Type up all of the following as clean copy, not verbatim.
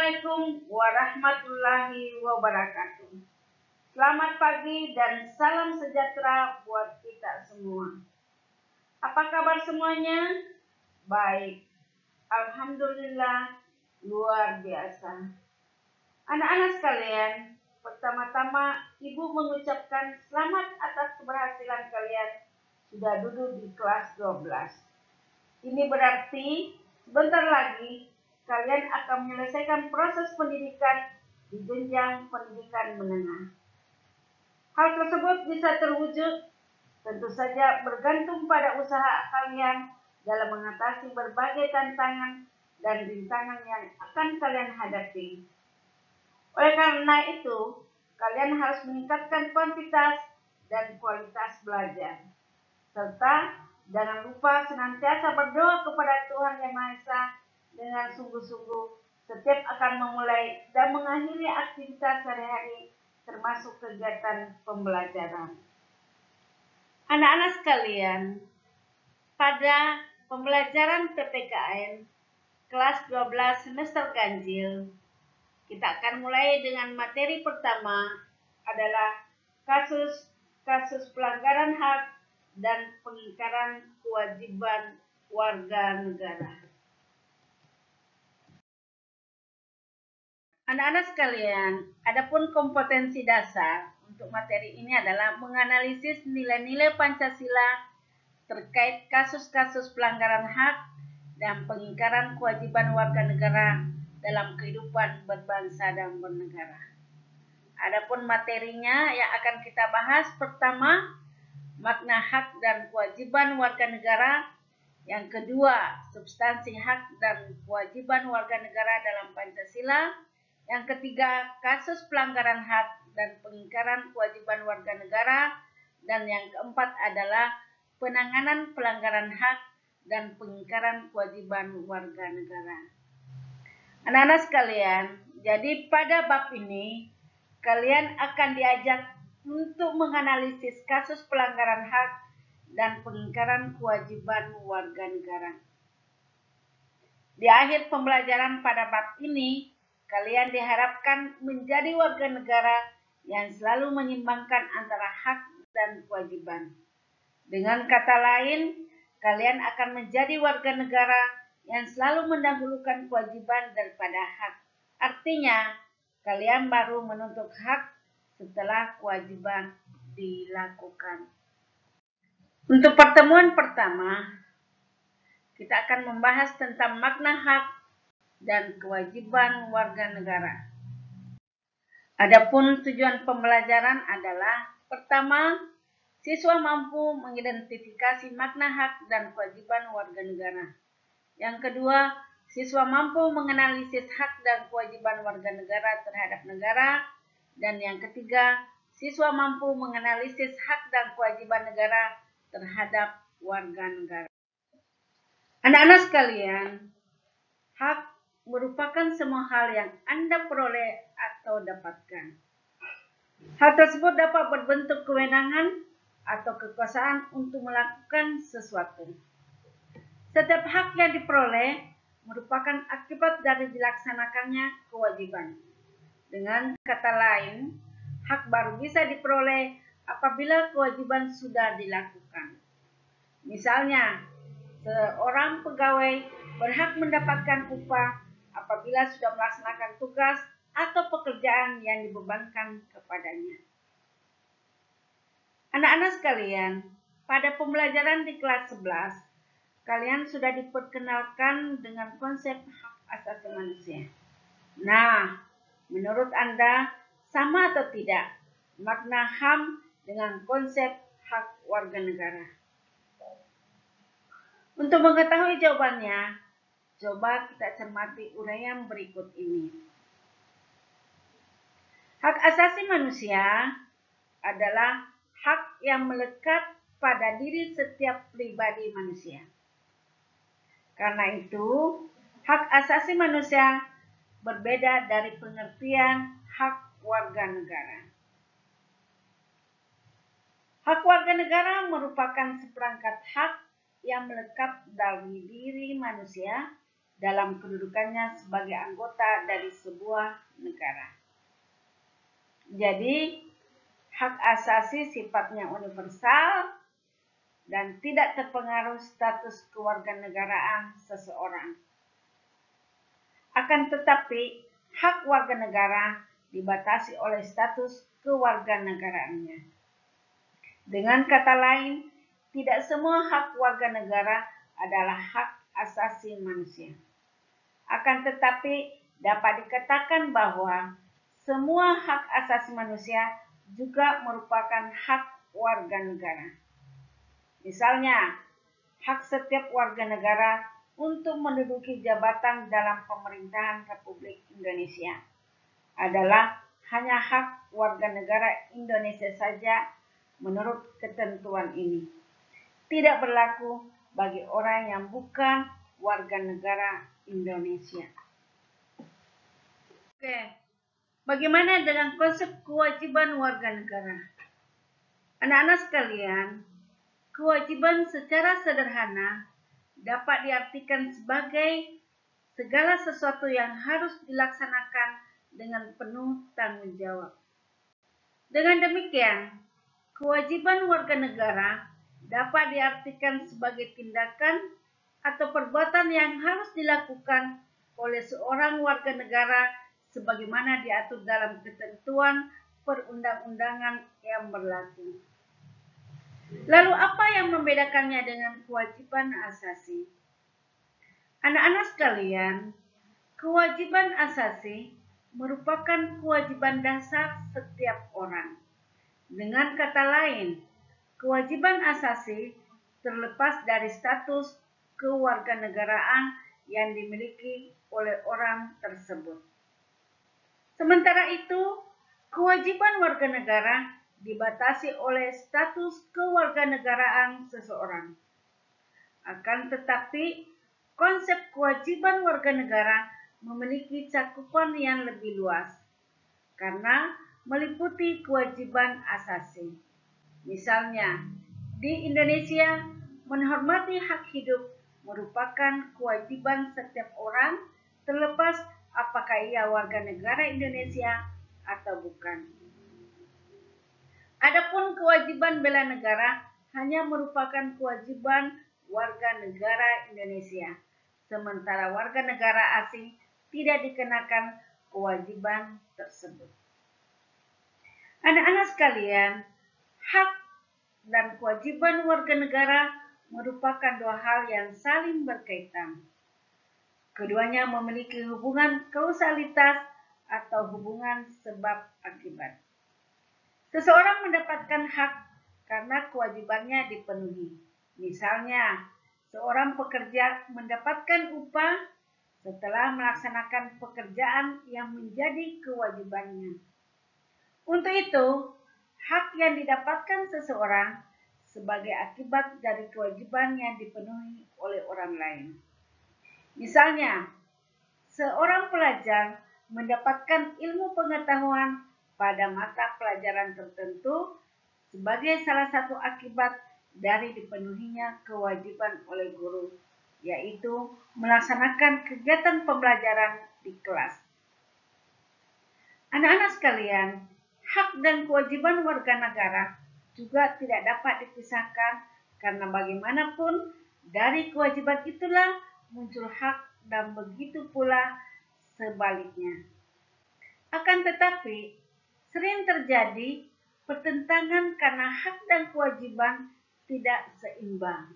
Assalamualaikum warahmatullahi wabarakatuh. Selamat pagi dan salam sejahtera buat kita semua. Apa kabar semuanya? Baik, alhamdulillah, luar biasa. Anak-anak sekalian, pertama-tama Ibu mengucapkan selamat atas keberhasilan kalian sudah duduk di kelas 12. Ini berarti sebentar lagi kalian akan menyelesaikan proses pendidikan di jenjang pendidikan menengah. Hal tersebut bisa terwujud tentu saja bergantung pada usaha kalian dalam mengatasi berbagai tantangan dan rintangan yang akan kalian hadapi. Oleh karena itu, kalian harus meningkatkan kuantitas dan kualitas belajar. Serta jangan lupa senantiasa berdoa kepada Tuhan Yang Maha Esa dengan sungguh-sungguh setiap akan memulai dan mengakhiri aktivitas sehari-hari termasuk kegiatan pembelajaran. Anak-anak sekalian, pada pembelajaran PPKN kelas 12 semester ganjil, kita akan mulai dengan materi pertama adalah kasus pelanggaran hak dan pengingkaran kewajiban warga negara. Anak-anak sekalian, adapun kompetensi dasar untuk materi ini adalah menganalisis nilai-nilai Pancasila terkait kasus-kasus pelanggaran hak dan pengingkaran kewajiban warga negara dalam kehidupan berbangsa dan bernegara. Adapun materinya yang akan kita bahas pertama, makna hak dan kewajiban warga negara. Yang kedua, substansi hak dan kewajiban warga negara dalam Pancasila. Yang ketiga, kasus pelanggaran hak dan pengingkaran kewajiban warga negara. Dan yang keempat adalah penanganan pelanggaran hak dan pengingkaran kewajiban warga negara. Anak-anak sekalian, jadi pada bab ini kalian akan diajak untuk menganalisis kasus pelanggaran hak dan pengingkaran kewajiban warga negara. Di akhir pembelajaran pada bab ini, kalian diharapkan menjadi warga negara yang selalu menyimbangkan antara hak dan kewajiban. Dengan kata lain, kalian akan menjadi warga negara yang selalu mendahulukan kewajiban daripada hak. Artinya, kalian baru menuntut hak setelah kewajiban dilakukan. Untuk pertemuan pertama, kita akan membahas tentang makna hak dan kewajiban warga negara. Adapun tujuan pembelajaran adalah pertama, siswa mampu mengidentifikasi makna hak dan kewajiban warga negara. Yang kedua, siswa mampu menganalisis hak dan kewajiban warga negara terhadap negara. Dan yang ketiga, siswa mampu menganalisis hak dan kewajiban negara terhadap warga negara. Anak-anak sekalian, hak merupakan semua hal yang Anda peroleh atau dapatkan. Hal tersebut dapat berbentuk kewenangan atau kekuasaan untuk melakukan sesuatu. Setiap hak yang diperoleh merupakan akibat dari dilaksanakannya kewajiban. Dengan kata lain, hak baru bisa diperoleh apabila kewajiban sudah dilakukan. Misalnya, seorang pegawai berhak mendapatkan upah apabila sudah melaksanakan tugas atau pekerjaan yang dibebankan kepadanya. Anak-anak sekalian, pada pembelajaran di kelas 11, kalian sudah diperkenalkan dengan konsep hak asasi manusia. Nah, menurut Anda sama atau tidak makna HAM dengan konsep hak warga negara? Untuk mengetahui jawabannya, coba kita cermati uraian berikut ini. Hak asasi manusia adalah hak yang melekat pada diri setiap pribadi manusia. Karena itu, hak asasi manusia berbeda dari pengertian hak warga negara. Hak warga negara merupakan seperangkat hak yang melekat dari diri manusia dalam kedudukannya sebagai anggota dari sebuah negara. Jadi, hak asasi sifatnya universal dan tidak terpengaruh status kewarganegaraan seseorang. Akan tetapi, hak warga negara dibatasi oleh status kewarganegaraannya. Dengan kata lain, tidak semua hak warga negara adalah hak asasi manusia. Akan tetapi, dapat dikatakan bahwa semua hak asasi manusia juga merupakan hak warga negara. Misalnya, hak setiap warga negara untuk menduduki jabatan dalam pemerintahan Republik Indonesia adalah hanya hak warga negara Indonesia saja menurut ketentuan ini. Tidak berlaku bagi orang yang bukan warga negara Indonesia. Oke, bagaimana dengan konsep kewajiban warga negara? Anak-anak sekalian, kewajiban secara sederhana dapat diartikan sebagai segala sesuatu yang harus dilaksanakan dengan penuh tanggung jawab. Dengan demikian, kewajiban warga negara dapat diartikan sebagai tindakan atau perbuatan yang harus dilakukan oleh seorang warga negara sebagaimana diatur dalam ketentuan perundang-undangan yang berlaku. Lalu apa yang membedakannya dengan kewajiban asasi? Anak-anak sekalian, kewajiban asasi merupakan kewajiban dasar setiap orang. Dengan kata lain, kewajiban asasi terlepas dari status kewarganegaraan yang dimiliki oleh orang tersebut. Sementara itu, kewajiban warga negara dibatasi oleh status kewarganegaraan seseorang. Akan tetapi, konsep kewajiban warga negara memiliki cakupan yang lebih luas karena meliputi kewajiban asasi. Misalnya, di Indonesia, menghormati hak hidup merupakan kewajiban setiap orang terlepas apakah ia warga negara Indonesia atau bukan. Adapun kewajiban bela negara hanya merupakan kewajiban warga negara Indonesia, sementara warga negara asing tidak dikenakan kewajiban tersebut. Anak-anak sekalian, hak dan kewajiban warga negara merupakan dua hal yang saling berkaitan. Keduanya memiliki hubungan kausalitas atau hubungan sebab akibat. Seseorang mendapatkan hak karena kewajibannya dipenuhi. Misalnya, seorang pekerja mendapatkan upah setelah melaksanakan pekerjaan yang menjadi kewajibannya. Untuk itu, hak yang didapatkan seseorang sebagai akibat dari kewajiban yang dipenuhi oleh orang lain. Misalnya, seorang pelajar mendapatkan ilmu pengetahuan pada mata pelajaran tertentu sebagai salah satu akibat dari dipenuhinya kewajiban oleh guru, yaitu melaksanakan kegiatan pembelajaran di kelas. Anak-anak sekalian, hak dan kewajiban warga negara juga tidak dapat dipisahkan karena bagaimanapun dari kewajiban itulah muncul hak dan begitu pula sebaliknya. Akan tetapi, sering terjadi pertentangan karena hak dan kewajiban tidak seimbang.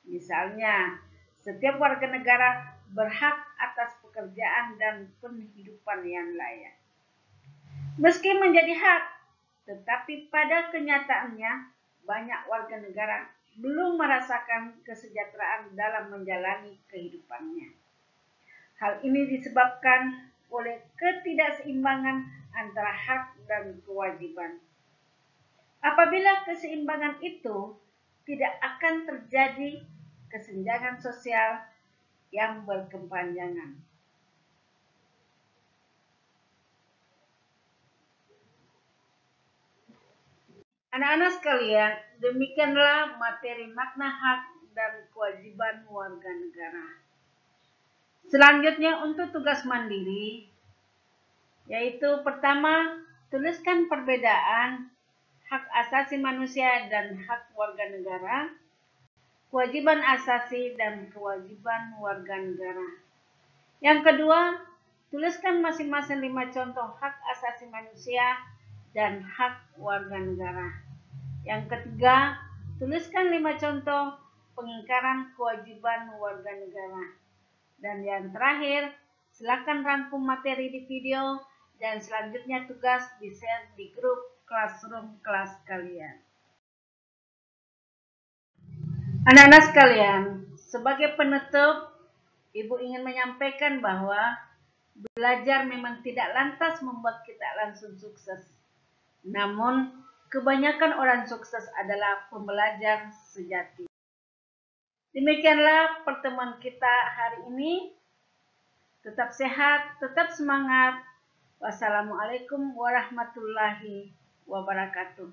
Misalnya, setiap warga negara berhak atas pekerjaan dan penghidupan yang layak. Meski menjadi hak, tetapi pada kenyataannya banyak warga negara belum merasakan kesejahteraan dalam menjalani kehidupannya. Hal ini disebabkan oleh ketidakseimbangan antara hak dan kewajiban. Apabila keseimbangan itu, tidak akan terjadi kesenjangan sosial yang berkepanjangan. Anak-anak sekalian, demikianlah materi makna hak dan kewajiban warga negara. Selanjutnya untuk tugas mandiri, yaitu pertama, tuliskan perbedaan hak asasi manusia dan hak warga negara, kewajiban asasi dan kewajiban warga negara. Yang kedua, tuliskan masing-masing 5 contoh hak asasi manusia dan hak warga negara. Yang ketiga, tuliskan 5 contoh pengingkaran kewajiban warga negara. Dan yang terakhir, silakan rangkum materi di video dan selanjutnya tugas di-share di grup Classroom kelas kalian. Anak-anak sekalian, sebagai penutup, Ibu ingin menyampaikan bahwa belajar memang tidak lantas membuat kita langsung sukses. Namun, kebanyakan orang sukses adalah pembelajar sejati. Demikianlah pertemuan kita hari ini. Tetap sehat, tetap semangat. Wassalamualaikum warahmatullahi wabarakatuh.